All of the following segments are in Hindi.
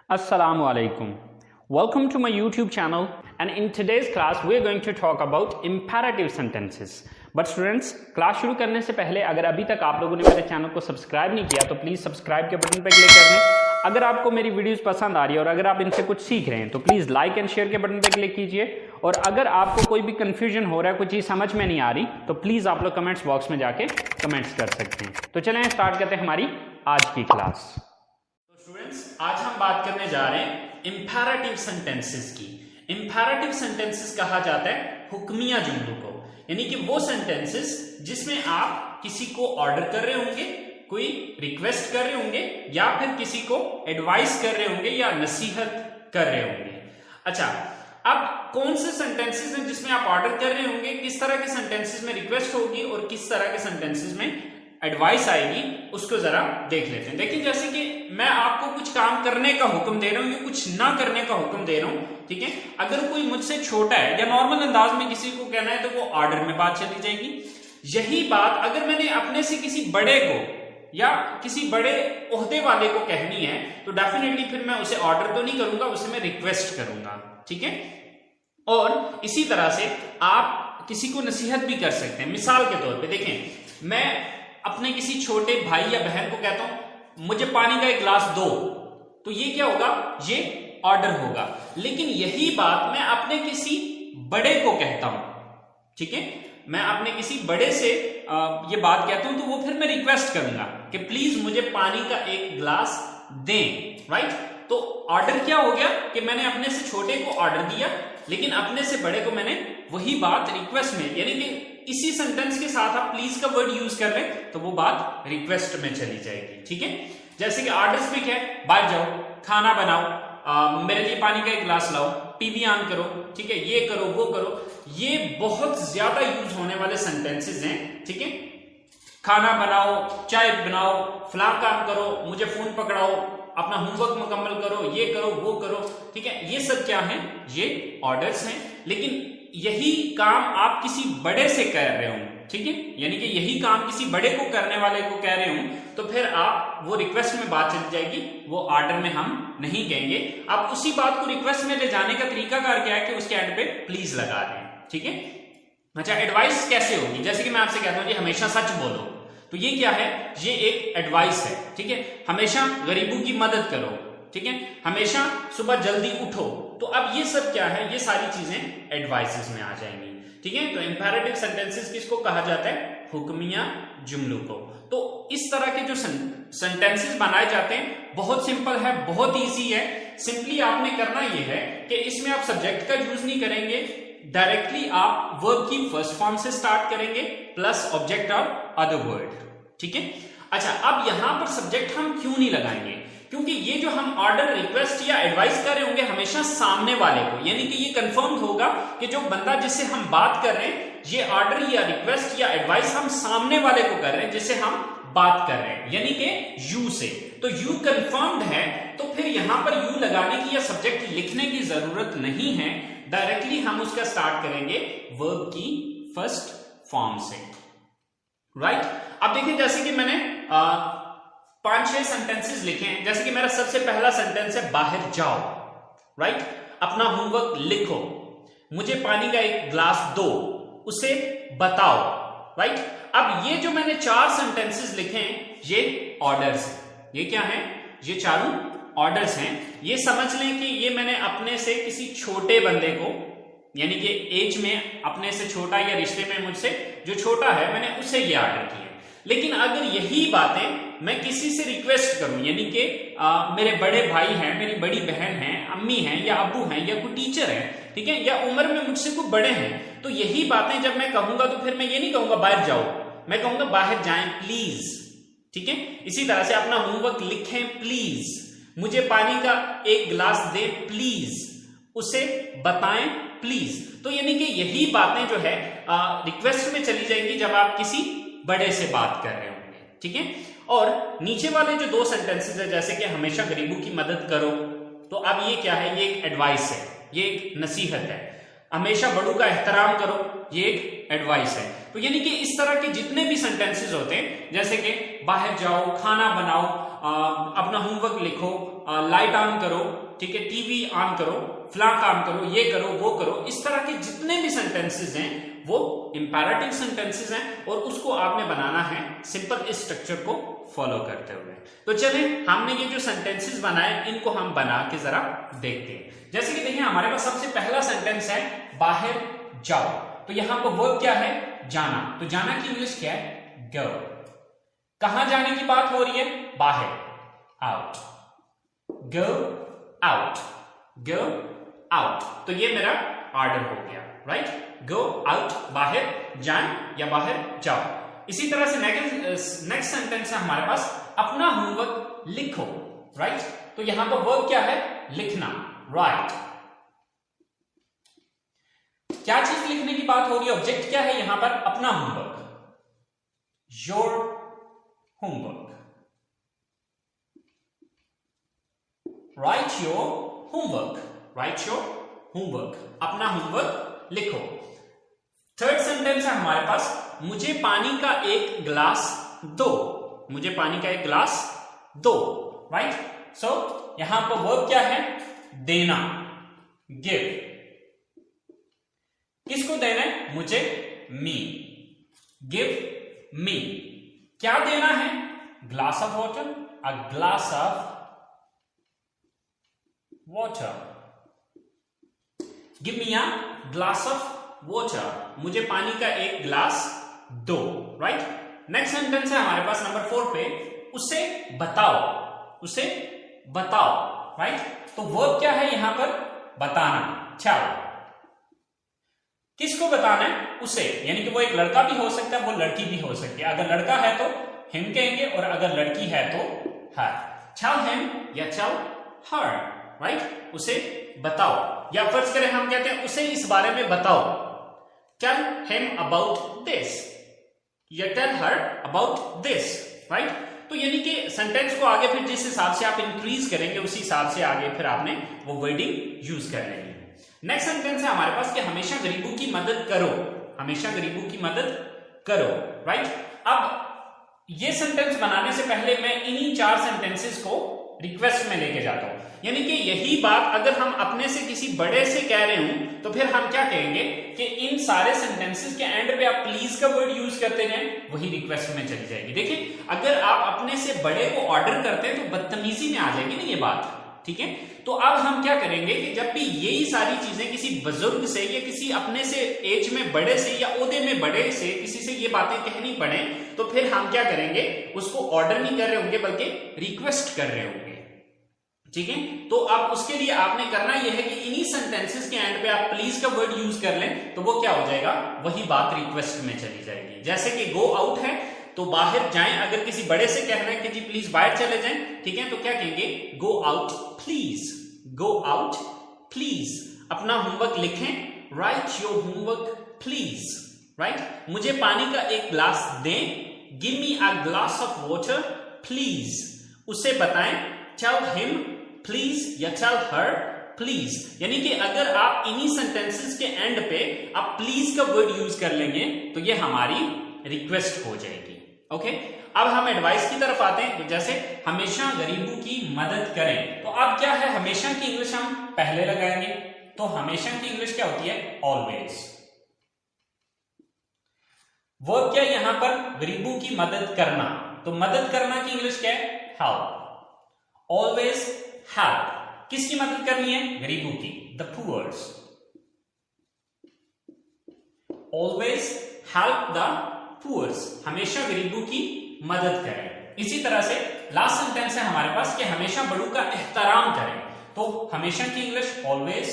Assalamu alaikum. Welcome to my YouTube channel, and in today's class we are going to talk about imperative sentences. But students, class शुरू करने से पहले अगर अभी तक आप लोगों ने मेरे चैनल को सब्सक्राइब नहीं किया तो प्लीज सब्सक्राइब के बटन पर क्लिक कर दें। अगर आपको मेरी वीडियोस पसंद आ रही है और अगर आप इनसे कुछ सीख रहे हैं तो प्लीज लाइक एंड शेयर के बटन पर क्लिक कीजिए। और अगर आपको कोई भी कंफ्यूजन हो रहा है, कोई चीज समझ में नहीं आ रही, तो प्लीज आप लोग कमेंट्स बॉक्स में जाके कमेंट्स कर सकते हैं। तो चलें स्टार्ट करते हैं हमारी आज की क्लास। स्टूडेंट्स, आज हम बात करने जा रहे हैं इंपैरेटिव सेंटेंसेस की। इंपैरेटिव सेंटेंसेस कहा जाता है हुक्मिया जुमलों को, यानी कि वो सेंटेंसेस जिसमें आप किसी को ऑर्डर कर रहे होंगे, कोई रिक्वेस्ट कर रहे होंगे, या फिर किसी को एडवाइस कर रहे होंगे या नसीहत कर रहे होंगे। अच्छा, अब कौन से सेंटेंसेस हैं जिसमें आप ऑर्डर कर रहे होंगे, किस तरह के सेंटेंसेस में रिक्वेस्ट होगी और किस तरह के सेंटेंसेस में एडवाइस आएगी, उसको जरा देख लेते हैं। देखिए, जैसे कि मैं आपको कुछ काम करने का हुक्म दे रहा हूं या कुछ ना करने का हुक्म दे रहा हूं, ठीक है। अगर कोई मुझसे छोटा है या नॉर्मल अंदाज में किसी को कहना है तो वो ऑर्डर में बात चली जाएगी। यही बात अगर मैंने अपने से किसी बड़े को या किसी बड़े ओहदे वाले को कहनी है तो डेफिनेटली फिर मैं उसे ऑर्डर तो नहीं करूंगा, उसे मैं रिक्वेस्ट करूंगा, ठीक है। और इसी तरह से आप किसी को नसीहत भी कर सकते हैं। मिसाल के तौर पे देखें, मैं अपने किसी छोटे भाई या बहन को कहता हूं मुझे पानी का एक गिलास दो, तो ये क्या होगा, ये ऑर्डर होगा। लेकिन यही बात मैं अपने किसी बड़े को कहता हूं, ठीक है, मैं अपने किसी बड़े से ये बात कहता हूं तो वो फिर मैं रिक्वेस्ट करूंगा कि प्लीज मुझे पानी का एक गिलास दें, राइट। तो ऑर्डर क्या हो गया कि मैंने अपने से छोटे को ऑर्डर दिया, लेकिन अपने से बड़े को मैंने वही बात रिक्वेस्ट में, यानी कि इसी सेंटेंस के साथ आप प्लीज का वर्ड यूज कर लें तो वो बात रिक्वेस्ट में चली जाएगी, ठीक है। जैसे कि ऑर्डर्स भी है, बाहर जाओ, खाना बनाओ, मेरे लिए पानी का एक गिलास लाओ, टीवी ऑन करो, ठीक है, ये करो वो करो, ये बहुत ज्यादा यूज होने वाले सेंटेंसेस हैं, ठीक है। खाना बनाओ, चाय बनाओ, फलां काम करो, मुझे फोन पकड़ाओ, अपना होमवर्क मुकम्मल करो, ये करो वो करो, ठीक है। ये सब क्या है, ये ऑर्डर्स हैं। लेकिन यही काम आप किसी बड़े से कर रहे हो, ठीक है, यानी कि यही काम किसी बड़े को करने वाले को कह रहे हो, तो फिर आप वो रिक्वेस्ट में बात चली जाएगी, वो ऑर्डर में हम नहीं कहेंगे। आप उसी बात को रिक्वेस्ट में ले जाने का तरीका क्या है कि उसके एंड पे प्लीज लगा दें, ठीक है। अच्छा, एडवाइस कैसे होगी, जैसे कि मैं आपसे कहता हूं कि हमेशा सच बोलो, तो ये क्या है, ये एक एडवाइस है, ठीक है। हमेशा गरीबों की मदद करो, ठीक है, हमेशा सुबह जल्दी उठो, तो अब ये सब क्या है, ये सारी चीजें एडवाइसेस में आ जाएंगी, ठीक है। तो इंपैरेटिव सेंटेंसेस किसको कहा जाता है, हुक्मिया जुमलों को। तो इस तरह के जो सेंटेंसेस बनाए जाते हैं बहुत सिंपल है, बहुत इजी है। सिंपली आपने करना ये है कि इसमें आप सब्जेक्ट का यूज नहीं करेंगे, डायरेक्टली आप वर्ब की फर्स्ट फॉर्म से स्टार्ट करेंगे प्लस ऑब्जेक्ट और अदर वर्ड, ठीक है। अच्छा, अब यहां पर सब्जेक्ट हम क्यों नहीं लगाएंगे, क्योंकि ये जो हम ऑर्डर, रिक्वेस्ट या एडवाइस कर रहे होंगे हमेशा सामने वाले को, यानी कि ये कंफर्म होगा कि जो बंदा जिससे हम बात कर रहे हैं, ये ऑर्डर या रिक्वेस्ट या एडवाइस हम सामने वाले को कर रहे हैं जिससे हम बात कर रहे हैं, यानी कि यू से। तो यू कंफर्म्ड है, तो फिर यहां पर यू लगाने की या सब्जेक्ट लिखने की जरूरत नहीं है, डायरेक्टली हम उसका स्टार्ट करेंगे वर्ब की फर्स्ट फॉर्म से, राइट। अब देखिए, जैसे कि मैंने 5-6 सेंटेंसेस लिखे हैं। जैसे कि मेरा सबसे पहला सेंटेंस है बाहर जाओ, राइट, अपना होमवर्क लिखो, मुझे पानी का एक ग्लास दो, उसे बताओ, राइट। अब ये जो मैंने 4 सेंटेंसेस लिखे हैं ये ऑर्डर्स हैं। ये क्या है, ये चारों ऑर्डर्स हैं। ये समझ लें कि ये मैंने अपने से किसी छोटे बंदे को, यानी कि एज में अपने से छोटा या रिश्ते में मुझसे जो छोटा है, मैंने उसे ये ऑर्डर किया। लेकिन अगर यही बातें मैं किसी से रिक्वेस्ट करूं, यानी कि मेरे बड़े भाई हैं, मेरी बड़ी बहन है, अम्मी हैं या अब्बू हैं या कोई टीचर है, ठीक है, या उम्र में मुझसे कोई बड़े हैं, तो यही बातें जब मैं कहूंगा तो फिर मैं ये नहीं कहूंगा बाहर जाओ, मैं कहूंगा बाहर जाएं प्लीज, ठीक है। इसी तरह से अपना होमवर्क लिखें प्लीज, मुझे पानी का एक गिलास दे प्लीज, उसे बताएं प्लीज। तो यानी कि यही बातें जो है रिक्वेस्ट में चली जाएंगी जब आप किसी बड़े से बात कर रहे होंगे, ठीक है। और नीचे वाले जो 2 सेंटेंसेस है, जैसे कि हमेशा गरीबों की मदद करो, तो अब ये क्या है, ये एक एडवाइस है, ये एक नसीहत है। हमेशा बड़ों का एहतराम करो, ये एक एडवाइस है। तो यानी कि इस तरह के जितने भी सेंटेंसेस होते हैं, जैसे कि बाहर जाओ, खाना बनाओ, अपना होमवर्क लिखो, लाइट ऑन करो, ठीक है, टीवी ऑन करो, फला काम करो, ये करो, वो करो, इस तरह के जितने भी सेंटेंसेस हैं वो इंपैरेटिव सेंटेंसेस हैं और उसको आपने बनाना है सिंपल स्ट्रक्चर को फॉलो करते हुए। तो चलिए हमने ये जो सेंटेंसेस बनाए इनको हम बना के जरा देखते हैं। जैसे कि देखिए हमारे पास सबसे पहला सेंटेंस है बाहर जाओ। तो यहां पर वर्ब क्या है? जाना। तो जाना की इंग्लिश क्या है? गो। कहां जाने की बात हो रही है? बाहर, out, go out, go out. तो ये मेरा ऑर्डर हो गया, राइट? गो आउट, बाहर जाए या बाहर जाओ। इसी तरह से नेक्स्ट सेंटेंस है हमारे पास अपना होमवर्क लिखो, राइट? तो यहां पर वर्ब क्या है? लिखना, राइट। क्या चीज लिखने की बात हो रही है? ऑब्जेक्ट क्या है यहां पर? अपना homework, your homework, right your homework, right your homework, अपना होमवर्क लिखो। थर्ड सेंटेंस है हमारे पास मुझे पानी का एक गिलास दो, मुझे पानी का एक गिलास दो, राइट? सो यहां पर वर्ब क्या है? देना, गिव। किसको देना है? मुझे, मी, गिव मी। क्या देना है? Glass of water, a glass of water, give me a glass of water, मुझे पानी का एक ग्लास दो, राइट? नेक्स्ट सेंटेंस है हमारे पास नंबर 4 पे उसे बताओ, उसे बताओ, राइट? तो वर्ब क्या है यहां पर? बताना, टेल। किसको बताना है? उसे, यानी कि वो एक लड़का भी हो सकता है, वो लड़की भी हो सकती है। अगर लड़का है तो हिम कहेंगे और अगर लड़की है तो हर। टेल हिम या टेल हर, राइट? उसे बताओ। या फर्ज करें हम कहते हैं उसे इस बारे में बताओ, टेल हिम अबाउट दिस या tell her about this, right? तो यानी कि सेंटेंस को आगे फिर जिस हिसाब से आप इंक्रीज करेंगे उसी हिसाब से आगे फिर आपने वो वर्डिंग यूज कर लेनी है। नेक्स्ट सेंटेंस है हमारे पास कि हमेशा गरीबों की मदद करो, हमेशा गरीबों की मदद करो, राइट? अब ये सेंटेंस बनाने से पहले मैं इन्हीं 4 सेंटेंसेस को रिक्वेस्ट में लेके जाता हूं। यानी कि यही बात अगर हम अपने से किसी बड़े से कह रहे हूं तो फिर हम क्या कहेंगे कि इन सारे सेंटेंसेस के एंड पे आप प्लीज का वर्ड यूज करते जाएं, वही रिक्वेस्ट में चली जाएगी। देखिए अगर आप अपने से बड़े को ऑर्डर करते हैं तो बदतमीजी में आ जाएगी ना ये बात, ठीक है? तो अब हम क्या करेंगे कि जब भी यही सारी चीजें किसी बुजुर्ग से या किसी अपने से एज में बड़े से या ओहदे में बड़े से किसी से ये बातें कहनी पड़े तो फिर हम क्या करेंगे? उसको ऑर्डर नहीं कर रहे होंगे बल्कि रिक्वेस्ट कर रहे होंगे, ठीक है? तो अब उसके लिए आपने करना यह है कि इन्हीं सेंटेंसेस के एंड पे आप प्लीज का वर्ड यूज कर लें तो वो क्या हो जाएगा? वही बात रिक्वेस्ट में चली जाएगी। जैसे कि गो आउट है तो बाहर जाएं, अगर किसी बड़े से कहना है कि जी प्लीज बाहर चले जाएं, ठीक है? तो क्या कहेंगे? Go out please, go out please. अपना होमवर्क लिखें, right your homework please, right? मुझे पानी का एक ग्लास दें, give me a glass of water please. उसे बताएं, टेल हिम प्लीज या टेल हर प्लीज। यानी कि अगर आप इन्हीं सेंटेंसेस के एंड पे आप प्लीज का वर्ड यूज कर लेंगे तो ये हमारी रिक्वेस्ट हो जाएगी, ओके? अब हम एडवाइस की तरफ आते हैं। जैसे हमेशा गरीबों की मदद करें, तो अब क्या है? हमेशा की इंग्लिश हम पहले लगाएंगे, तो हमेशा की इंग्लिश क्या होती है? ऑलवेज। वर्ब क्या यहां पर? गरीबों की मदद करना, तो मदद करना की इंग्लिश क्या है? हेल्प। Always help. किसकी मदद करनी है? गरीबों की, the poors. Always help the poors, हमेशा गरीबों की मदद करें। इसी तरह से लास्ट सेंटेंस है हमारे पास कि हमेशा बड़ों का एहतराम करें, तो हमेशा की इंग्लिश ऑलवेज।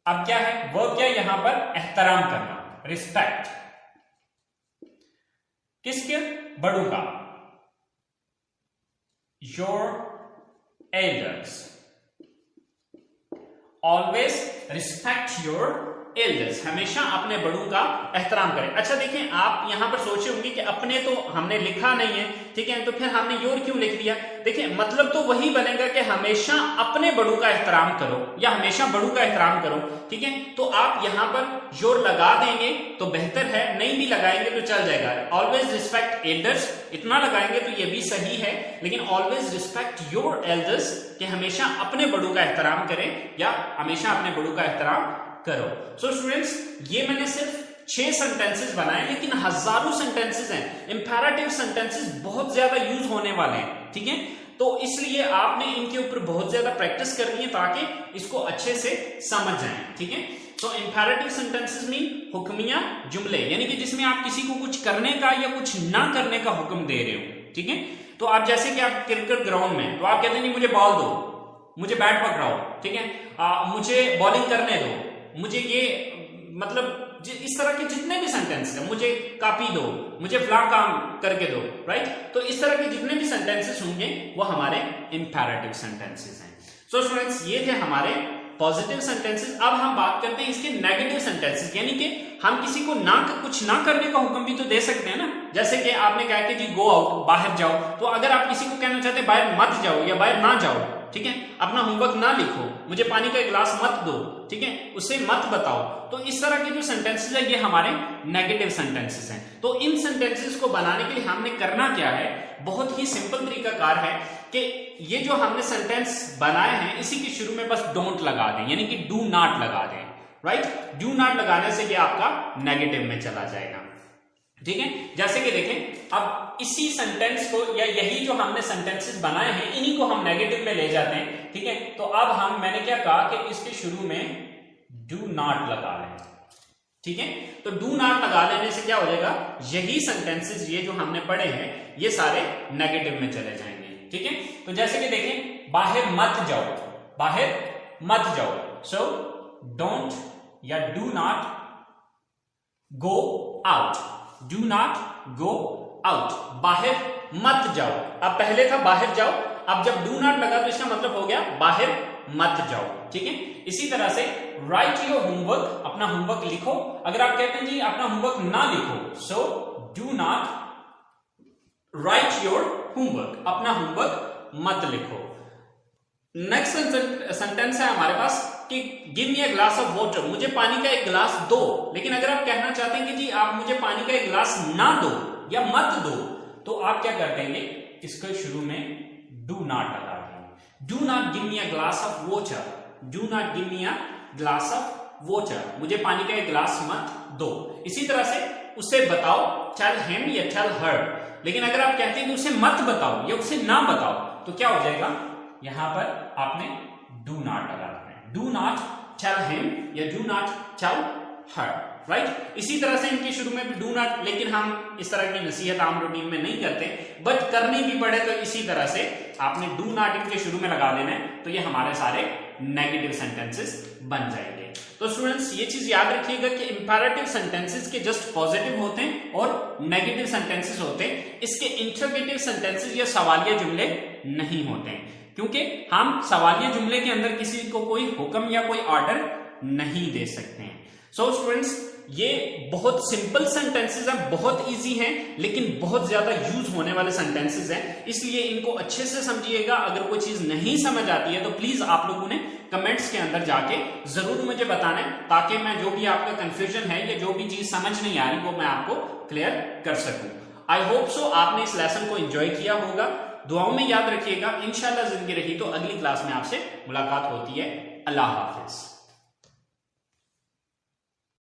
अब क्या है? वर्ब क्या यहां पर? एहतराम करना, रिस्पेक्ट। किसके? बड़ों का, your elders. Always respect your elders, हमेशा अपने बड़ों का एहतराम करें। अच्छा देखें, आप यहां पर सोचे होंगे कि अपने तो हमने लिखा नहीं है, ठीक है, तो फिर हमने योर क्यों लिख दिया। देखिए मतलब तो वही बनेगा कि हमेशा अपने बड़ों का एहतराम करो या हमेशा बड़ों का एहतराम करो, ठीक है। तो आप यहां पर योर लगा देंगे तो बेहतर है, नहीं भी लगाएंगे तो चल जाएगा। ऑलवेज रिस्पेक्ट एल्डर्स इतना लगाएंगे तो ये भी सही है, लेकिन ऑलवेज रिस्पेक्ट योर एल्डर्स कि हमेशा अपने बड़ों का एहतराम करें या हमेशा अपने बड़ों का एहतराम करो। सो स्टूडेंट्स, ये मैंने सिर्फ 6 सेंटेंसेस बनाए, लेकिन हजारों सेंटेंसेस हैं। इंपेरेटिव सेंटेंसेस बहुत ज्यादा यूज होने वाले हैं, ठीक है, तो इसलिए आपने इनके ऊपर बहुत ज्यादा प्रैक्टिस करनी है ताकि इसको अच्छे से समझ जाएं, ठीक है। तो इंपेरेटिव सेंटेंसेस मीन हुक्मिया जुमले, यानी कि जिसमें आप किसी को कुछ करने का या कुछ ना करने का हुक्म दे रहे हो, ठीक है। तो आप जैसे कि आप क्रिकेट ग्राउंड में, तो आप कहते हैं नहीं मुझे बॉल दो, मुझे बैट पकड़ाओ, ठीक है, मुझे बॉलिंग करने दो, मुझे ये मतलब इस तरह के जितने भी सेंटेंस हैं, मुझे कॉपी दो, मुझे फलां काम करके दो, राइट। तो इस तरह के जितने भी सेंटेंसेस होंगे वो हमारे इंपेरेटिव सेंटेंसेस हैं। सो स्टूडेंट्स, ये थे हमारे पॉजिटिव सेंटेंसेस। अब हम बात करते हैं इसके नेगेटिव सेंटेंसेस, यानी कि हम किसी को कुछ ना करने का हुक्म भी तो दे सकते हैं ना। जैसे कि आपने कहा कि जी गो आउट, बाहर जाओ, तो अगर आप किसी को कहना चाहते हैं बाहर मत जाओ या बाहर ना जाओ, ठीक है, अपना होमवर्क ना लिखो, मुझे पानी का एक गिलास मत दो, ठीक है, उसे मत बताओ, तो इस तरह के जो सेंटेंसेस है ये हमारे नेगेटिव सेंटेंसेस हैं। तो इन सेंटेंसेस को बनाने के लिए हमने करना क्या है, बहुत ही सिंपल तरीकाकार है कि ये जो हमने सेंटेंस बनाए हैं इसी के शुरू में बस डोंट लगा दें, यानी कि डू नॉट लगा दें, राइट। डू नॉट लगाने से ये आपका नेगेटिव में चला जाएगा, ठीक है। जैसे कि देखें, अब इसी सेंटेंस को या यही जो हमने सेंटेंसेस बनाए हैं इन्हीं को हम नेगेटिव में ले जाते हैं, ठीक है। तो अब मैंने क्या कहा कि इसके शुरू में डू नॉट लगा लें, ठीक है। तो डू नॉट लगा लेने से क्या हो जाएगा, यही सेंटेंसेस ये जो हमने पढ़े हैं ये सारे नेगेटिव में चले जाएंगे, ठीक है। तो जैसे कि देखें, बाहर मत जाओ, बाहर मत जाओ, सो डोंट या do not go out, do not go out, बाहर मत जाओ। अब पहले था बाहर जाओ, अब जब डू नॉट लगा तो इसका मतलब हो गया बाहर मत जाओ, ठीक है। इसी तरह से राइट योर होमवर्क, अपना होमवर्क लिखो। अगर आप कहते हैं जी अपना होमवर्क ना लिखो, so do not right your homework, अपना होमवर्क मत लिखो। नेक्स्ट सेंटेंस है हमारे पास कि give me a glass of water, मुझे पानी का एक गिलास दो। लेकिन अगर आप कहना चाहते हैं कि जी आप मुझे पानी का एक गिलास ना दो या मत दो, तो आप क्या कर देंगे, इसके शुरू में डू नॉट लगा देंगे। Do not give me a glass of water, do not give me a glass of water, मुझे पानी का एक गिलास मत दो। इसी तरह से उसे बताओ, टेल हिम या टेल हर। लेकिन अगर आप कहते हैं कि उसे मत बताओ या उसे ना बताओ, तो क्या हो जाएगा, यहां पर आपने डू नॉट लगा देना है। डू नॉट टेल हिम या do not tell her, right. इसी तरह से इनके शुरू में भी डू नॉट, लेकिन हम इस तरह की नसीहत आम रूटीन में नहीं करते, बट करनी भी पड़े तो इसी तरह से आपने डू नॉट इनके शुरू में लगा देना है, तो ये हमारे सारे नेगेटिव सेंटेंसेस बन जाएंगे। तो स्टूडेंट्स, ये चीज याद रखिएगा कि इंपेरेटिव सेंटेंसेस के जस्ट पॉजिटिव होते हैं और नेगेटिव सेंटेंसेस होते हैं। इसके इंटरोगेटिव सेंटेंसेस या सवालिया जुमले नहीं होते हैं, क्योंकि हम सवालिया जुमले के अंदर किसी को कोई हुक्म या कोई ऑर्डर नहीं दे सकते हैं। सो स्टूडेंट्स, ये बहुत सिंपल सेंटेंसेस हैं, बहुत इजी हैं, लेकिन बहुत ज्यादा यूज होने वाले सेंटेंसेस हैं, इसलिए इनको अच्छे से समझिएगा। अगर कोई चीज नहीं समझ आती है तो प्लीज आप लोगों ने कमेंट्स के अंदर जाके जरूर मुझे बताना है, ताकि मैं जो भी आपका कंफ्यूजन है या जो भी चीज समझ नहीं आ रही वो मैं आपको क्लियर कर सकूं। आई होप सो आपने इस लेसन को एंजॉय किया होगा। दुआओं में याद रखिएगा। इंशाल्लाह जिंदगी रही तो अगली क्लास में आपसे मुलाकात होती है। अल्लाह हाफिज।